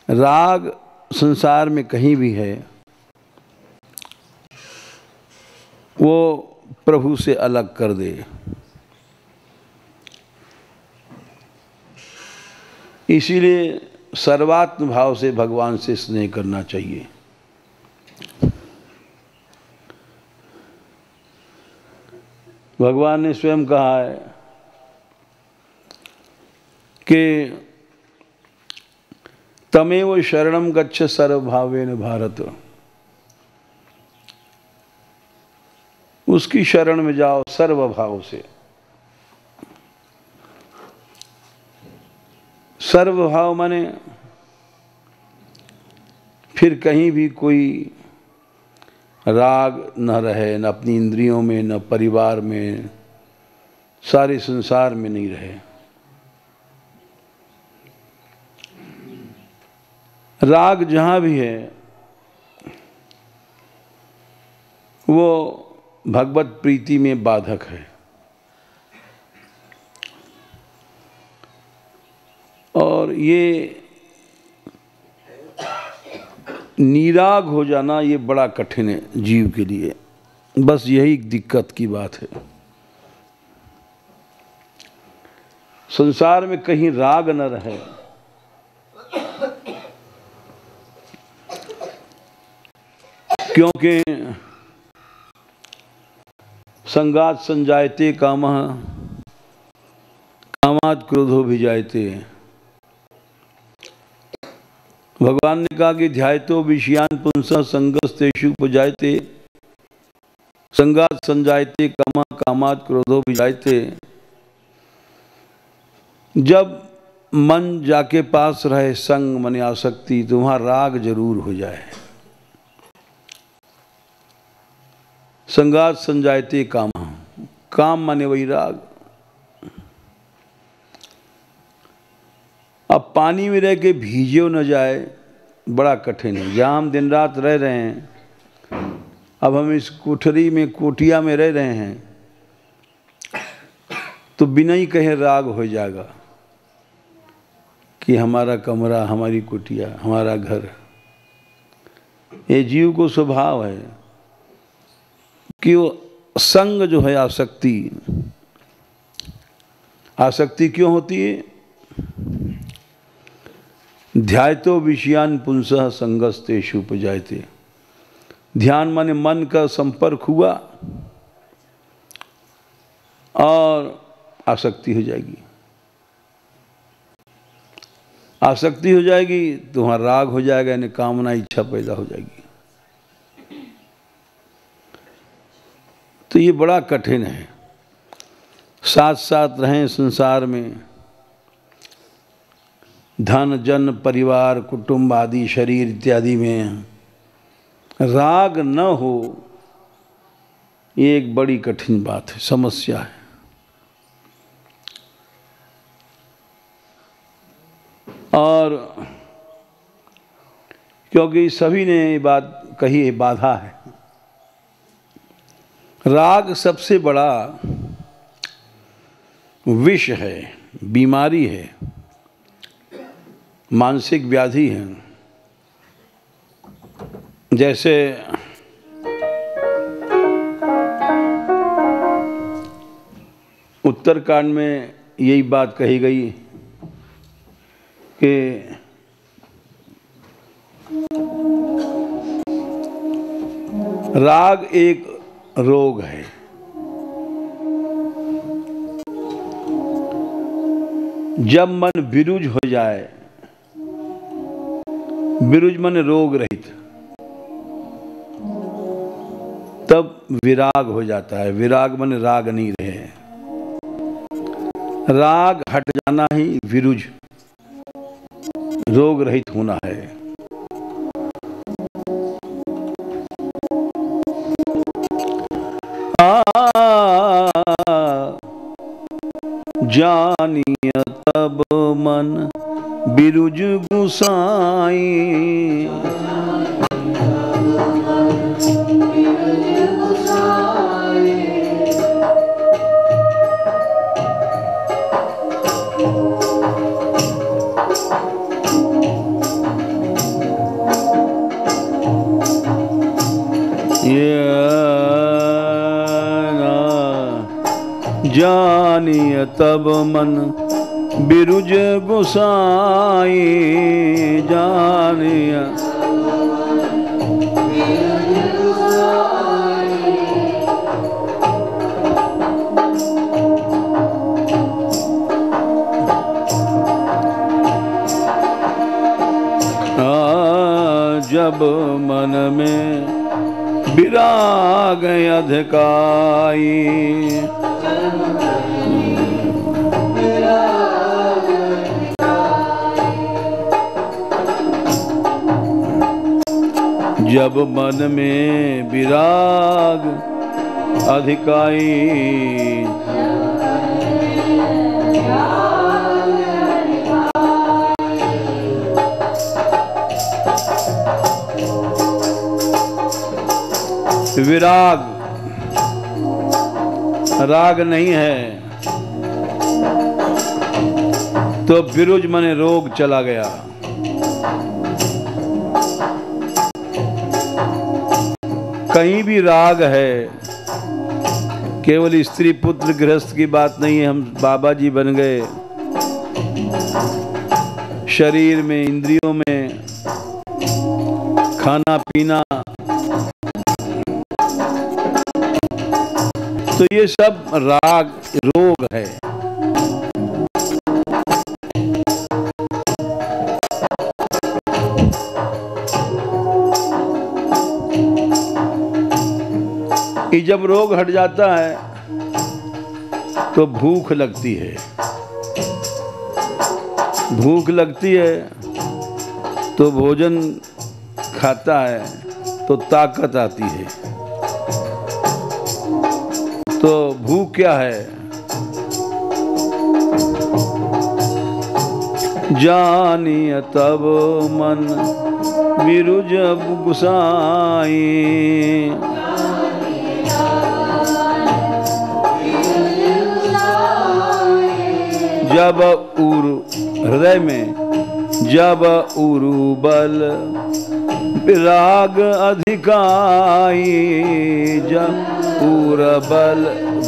राग संसार में कहीं भी है वो प्रभु से अलग कर दे। इसीलिए सर्वात्म भाव से भगवान से स्नेह करना चाहिए। भगवान ने स्वयं कहा है कि तमेव शरणं गच्छ सर्वभावेन भारत, उसकी शरण में जाओ सर्वभाव से। सर्वभाव माने फिर कहीं भी कोई राग न रहे, न अपनी इंद्रियों में, न परिवार में, सारे संसार में नहीं रहे। राग जहाँ भी है वो भगवत प्रीति में बाधक है। और ये निराग हो जाना ये बड़ा कठिन है जीव के लिए। बस यही दिक्कत की बात है। संसार में कहीं राग न रहे, क्योंकि संगात संजायते कामः कामात् क्रोधो भिजायते। भगवान ने कहा कि ध्यायतो विषयान पुंसः संगस्तेषु उपजायते संगात संजायते कामः कामात् क्रोधो भिजायते। जब मन जाके पास रहे संग मन आसक्ति, तो वहाँ राग जरूर हो जाए। संगात संजायते काम, काम माने वही राग। अब पानी में रह के भीजे न जाए बड़ा कठिन है। जहाँ हम दिन रात रह रहे हैं, अब हम इस कोठरी में कोठिया में रह रहे हैं, तो बिना ही कहे राग हो जाएगा कि हमारा कमरा, हमारी कुटिया, हमारा घर। ये जीव को स्वभाव है कि वो संग जो है आसक्ति, आसक्ति क्यों होती है? ध्यायतो विषयान पुंसः संगस्तेषु उपजायते। ध्यान माने मन का संपर्क हुआ और आसक्ति हो जाएगी। आसक्ति हो जाएगी तो वहाँ राग हो जाएगा, यानी कामना, इच्छा पैदा हो जाएगी। तो ये बड़ा कठिन है। साथ साथ रहें संसार में, धन जन परिवार कुटुंब आदि शरीर इत्यादि में राग न हो, ये एक बड़ी कठिन बात है, समस्या है। और क्योंकि सभी ने ये बात कही है, बाधा है। राग सबसे बड़ा विष है, बीमारी है, मानसिक व्याधि है। जैसे उत्तरकांड में यही बात कही गई कि राग एक रोग है। जब मन विरुज हो जाए, विरुज मन रोग रहित, तब विराग हो जाता है। विराग मन राग नहीं रहे। राग हट जाना ही विरुज, रोग रहित होना है। जानिय तब मन बिरुज गुसाई, जानिय तब मन बिरुज गोसाई, जानिय जब मन में विराग अधिकाई, जब मन में विराग अधिकाई, विराग राग नहीं है तो विरुज मने रोग चला गया। कहीं भी राग है, केवल स्त्री पुत्र गृहस्थ की बात नहीं है। हम बाबा जी बन गए, शरीर में, इंद्रियों में, खाना पीना, तो ये सब राग रोग है। ये जब रोग हट जाता है तो भूख लगती है, भूख लगती है तो भोजन खाता है तो ताकत आती है। तो भूख क्या है? जानिय तब मन बिरुज गुसाई, जब उरु हृदय में, जब उरु बल विराग अधिकाई, जब बल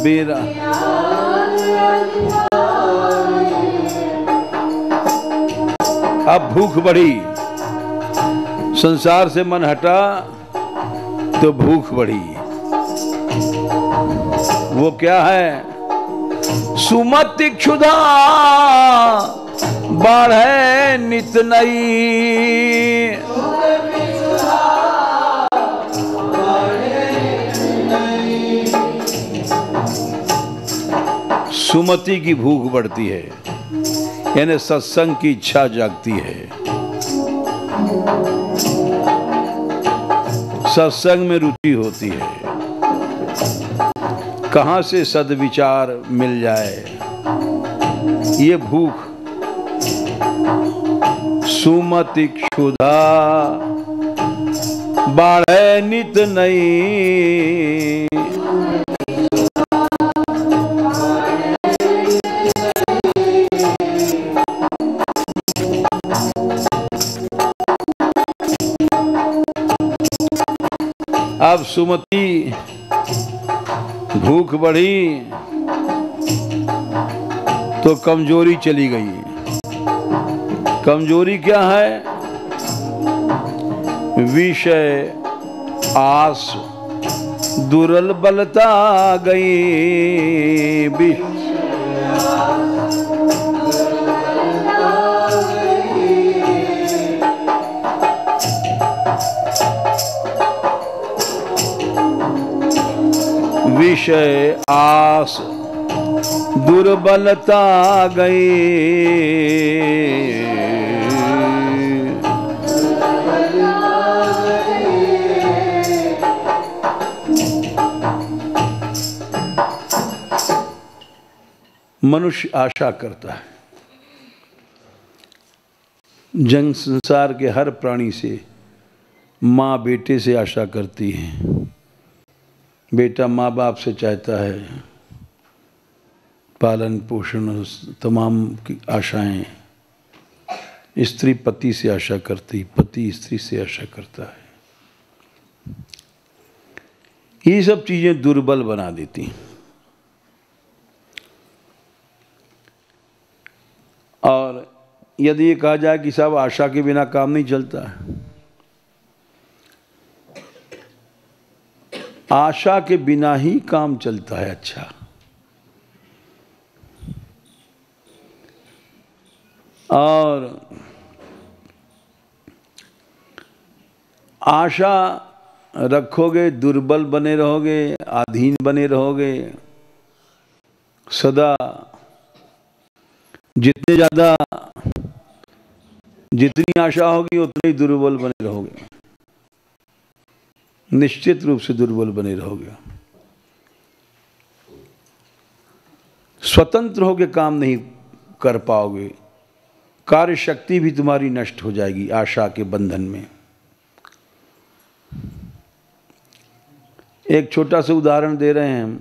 बिरा। अब भूख बढ़ी, संसार से मन हटा तो भूख बढ़ी। वो क्या है? सुमति क्षुधा बढ़े नित नई, सुमति की भूख बढ़ती है, यानी सत्संग की इच्छा जागती है। सत्संग में रुचि होती है। कहाँ से सद्विचार मिल जाए, ये भूख। सुमति क्षुधा बढ़े नित नई, अब सुमति भूख बढ़ी तो कमजोरी चली गई। कमजोरी क्या है? विषय आस दुर्बलता गई, विषय आस दुर्बलता गई, मनुष्य आशा करता है। जंग संसार के हर प्राणी से माँ बेटे से आशा करती है। बेटा माँ बाप से चाहता है पालन पोषण, तमाम की आशाएं। स्त्री पति से आशा करती, पति स्त्री से आशा करता है। ये सब चीज़ें दुर्बल बना देती। यदि ये कहा जाए कि साहब आशा के बिना काम नहीं चलता है, आशा के बिना ही काम चलता है। अच्छा, और आशा रखोगे दुर्बल बने रहोगे, अधीन बने रहोगे सदा। जितने ज़्यादा जितनी आशा होगी उतने ही दुर्बल बने रहोगे, निश्चित रूप से दुर्बल बने रहोगे। स्वतंत्र होकर काम नहीं कर पाओगे, कार्य शक्ति भी तुम्हारी नष्ट हो जाएगी आशा के बंधन में। एक छोटा सा उदाहरण दे रहे हैं हम।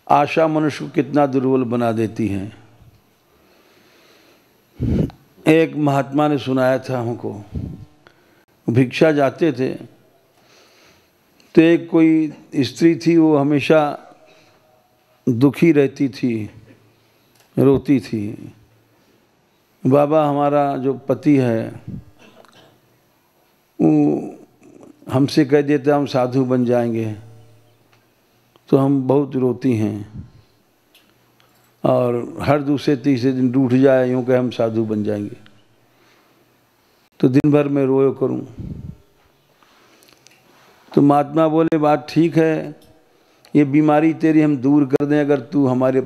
आशा मनुष्य को कितना दुर्बल बना देती है। एक महात्मा ने सुनाया था हमको, भिक्षा जाते थे तो एक कोई स्त्री थी, वो हमेशा दुखी रहती थी, रोती थी। बाबा हमारा जो पति है वो हमसे कह देता हम साधु बन जाएंगे तो हम बहुत रोती हैं, और हर दूसरे तीसरे दिन रूठ जाए यूँ कहे हम साधु बन जाएंगे तो दिन भर मैं रोयो करूं। तो महात्मा बोले बात ठीक है, ये बीमारी तेरी हम दूर कर दें अगर तू हमारा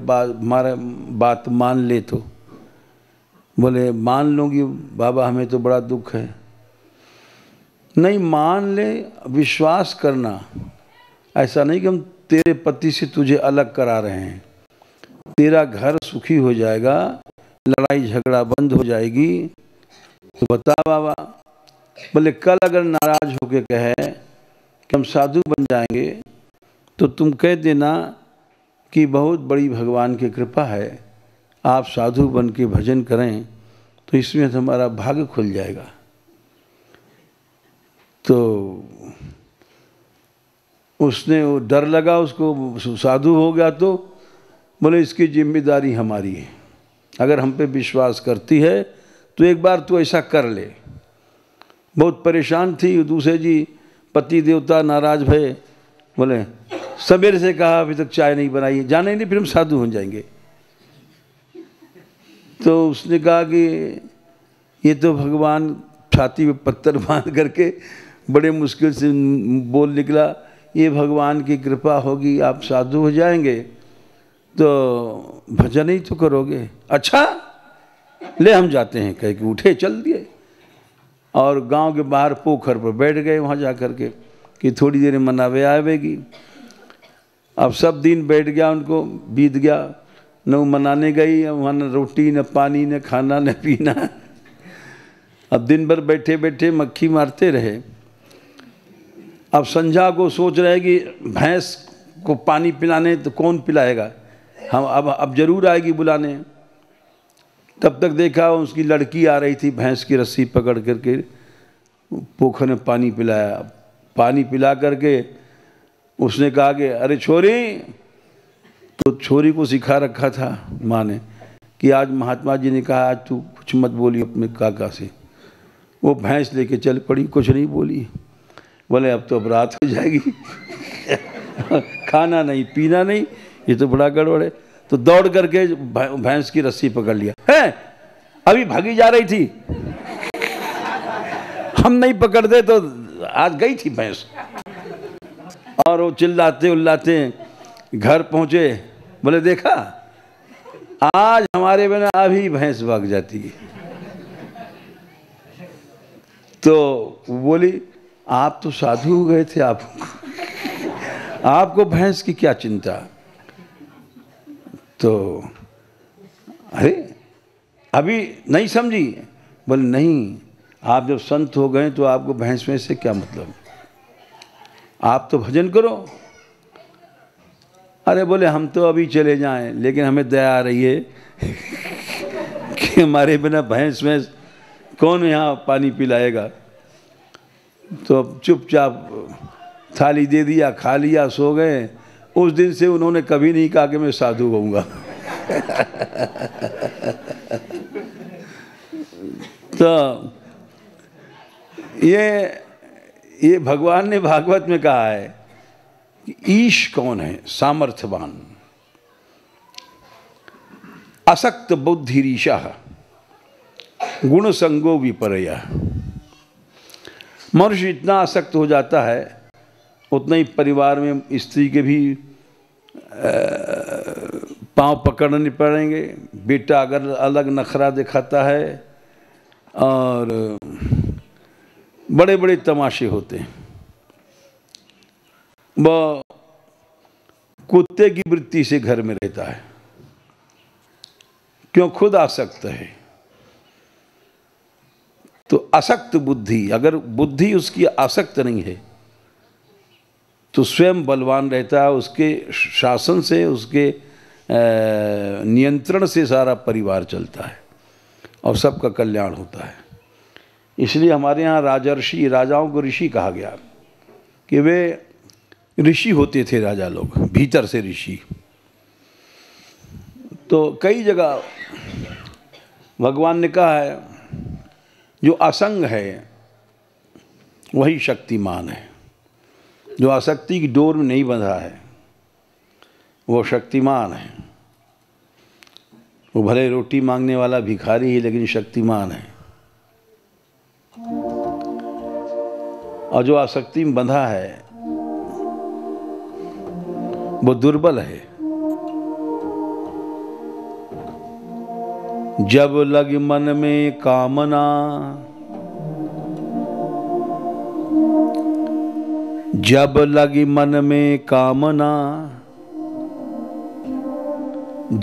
बात मान ले तो। बोले मान लूँगी बाबा, हमें तो बड़ा दुख है। नहीं, मान ले, विश्वास करना। ऐसा नहीं कि हम तेरे पति से तुझे अलग करा रहे हैं, तेरा घर सुखी हो जाएगा, लड़ाई झगड़ा बंद हो जाएगी। तो बता बाबा। बोले कल अगर नाराज होके कहे कि हम साधु बन जाएंगे तो तुम कह देना कि बहुत बड़ी भगवान की कृपा है, आप साधु बन के भजन करें तो इसमें हमारा भाग्य खुल जाएगा। तो उसने वो डर लगा उसको, साधु हो गया तो बोले इसकी जिम्मेदारी हमारी है, अगर हम पे विश्वास करती है तो एक बार तू ऐसा कर ले। बहुत परेशान थी। दूसरे जी पति देवता नाराज भये, बोले सवेरे से कहा अभी तक चाय नहीं बनाई, जाने नहीं फिर हम साधु हो जाएंगे। तो उसने कहा कि ये तो भगवान छाती में पत्थर बांध करके बड़े मुश्किल से बोल निकला, ये भगवान की कृपा होगी आप साधु हो जाएंगे तो भजन ही तो करोगे। अच्छा ले हम जाते हैं कह के उठे चल दिए, और गांव के बाहर पोखर पर बैठ गए वहाँ जा कर के कि थोड़ी देर में मनावे आवेगी। अब सब दिन बैठ गया, उनको बीत गया, न वो मनाने गई, वहाँ न रोटी न पानी न खाना न पीना। अब दिन भर बैठे बैठे मक्खी मारते रहे। अब संध्या को सोच रहे कि भैंस को पानी पिलाने तो कौन पिलाएगा, हम अब जरूर आएगी बुलाने। तब तक देखा उसकी लड़की आ रही थी, भैंस की रस्सी पकड़ करके पोखर में पानी पिलाया। पानी पिला करके उसने कहा कि अरे छोरी, तो छोरी को सिखा रखा था माँ ने कि आज महात्मा जी ने कहा आज तू कुछ मत बोली अपने काका से। वो भैंस लेके चल पड़ी, कुछ नहीं बोली। बोले अब तो अब रात हो जाएगी खाना नहीं पीना नहीं, ये तो बड़ा गड़बड़ है। तो दौड़ करके भैंस की रस्सी पकड़ लिया। है अभी भागी जा रही थी, हम नहीं पकड़ते तो आज गई थी भैंस। और वो चिल्लाते उल्लाते घर पहुंचे। बोले देखा आज हमारे बिना अभी भैंस भाग जाती है। तो बोली आप तो साधु हो गए थे, आपको भैंस की क्या चिंता। तो अरे अभी नहीं समझी। बोले नहीं, आप जब संत हो गए तो आपको भैंस में से क्या मतलब, आप तो भजन करो। अरे बोले हम तो अभी चले जाएं, लेकिन हमें दया आ रही है कि हमारे बिना भैंस में कौन यहाँ पानी पिलाएगा। तो अब चुपचाप थाली दे दिया, खा लिया, सो गए। उस दिन से उन्होंने कभी नहीं कहा कि मैं साधु होऊंगा। तो ये भगवान ने भागवत में कहा है कि ईश कौन है? सामर्थ्यवान, असक्त बुद्धिरीशा, गुण संगो विपर्या। मनुष्य इतना आसक्त हो जाता है, उतना ही परिवार में स्त्री के भी पांव पकड़ने पड़ेंगे। बेटा अगर अलग नखरा दिखाता है और बड़े बड़े तमाशे होते हैं। वह कुत्ते की वृत्ति से घर में रहता है, क्यों? खुद आसक्त है। तो असक्त बुद्धि, अगर बुद्धि उसकी आसक्त नहीं है तो स्वयं बलवान रहता है। उसके शासन से, उसके नियंत्रण से सारा परिवार चलता है और सबका कल्याण होता है। इसलिए हमारे यहाँ राजर्षि, राजाओं को ऋषि कहा गया कि वे ऋषि होते थे, राजा लोग भीतर से ऋषि। तो कई जगह भगवान ने कहा है जो असंग है वही शक्तिमान है। जो आसक्ति की डोर में नहीं बंधा है वो शक्तिमान है। वो भले रोटी मांगने वाला भिखारी ही, लेकिन शक्तिमान है। और जो आसक्ति में बंधा है वो दुर्बल है। जब लग मन में कामना, जब लगी मन में कामना,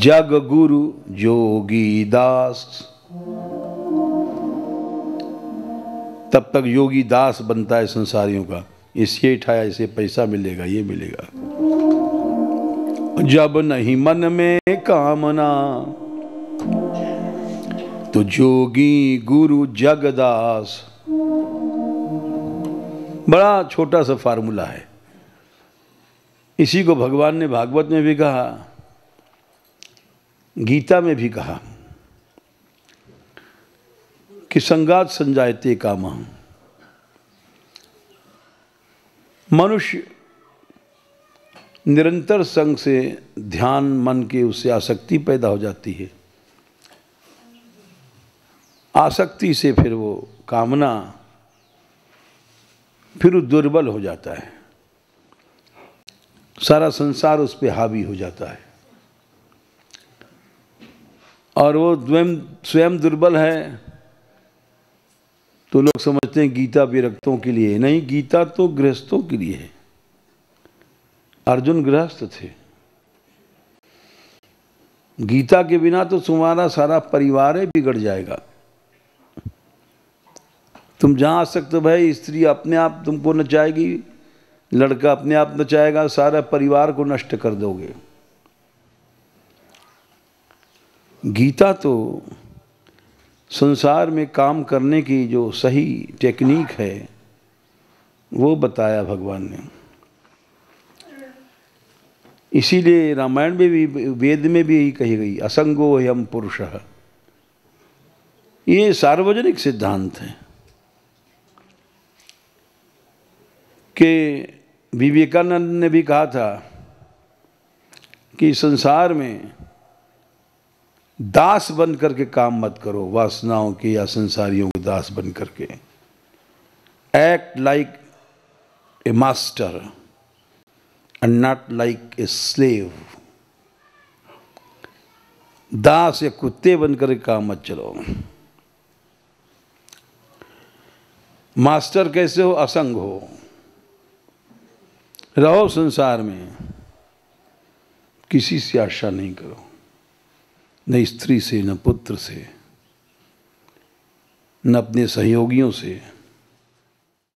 जग गुरु जोगी दास। तब तक योगी दास बनता है संसारियों का। इसे उठाया, इसे पैसा मिलेगा, ये मिलेगा। जब नहीं मन में कामना तो जोगी गुरु जगदास। बड़ा छोटा सा फार्मूला है। इसी को भगवान ने भागवत में भी कहा, गीता में भी कहा कि संगात संजायते कामः। मनुष्य निरंतर संग से ध्यान मन के उससे आसक्ति पैदा हो जाती है। आसक्ति से फिर वो कामना, फिर वो दुर्बल हो जाता है। सारा संसार उस पर हावी हो जाता है और वो स्वयं दुर्बल है। तो लोग समझते हैं गीता विरक्तों के लिए। नहीं, गीता तो गृहस्थों के लिए है। अर्जुन गृहस्थ थे। गीता के बिना तो तुम्हारा सारा परिवार ही बिगड़ जाएगा। तुम जहाँ आसक्त भाई, स्त्री अपने आप तुमको नचाएगी, लड़का अपने आप नचाएगा, सारा परिवार को नष्ट कर दोगे। गीता तो संसार में काम करने की जो सही टेक्निक है वो बताया भगवान ने। इसीलिए रामायण में भी, वेद में भी यही कही गई, असंगो ह्यम पुरुषः। ये सार्वजनिक सिद्धांत है कि विवेकानंद ने भी कहा था कि संसार में दास बन करके काम मत करो, वासनाओं के या संसारियों के दास बन करके। Act like a master and not like a slave. दास या कुत्ते बन करके काम मत चलो। मास्टर कैसे हो? असंग हो, रहो संसार में, किसी से आशा नहीं करो, न स्त्री से, न पुत्र से, न अपने सहयोगियों से।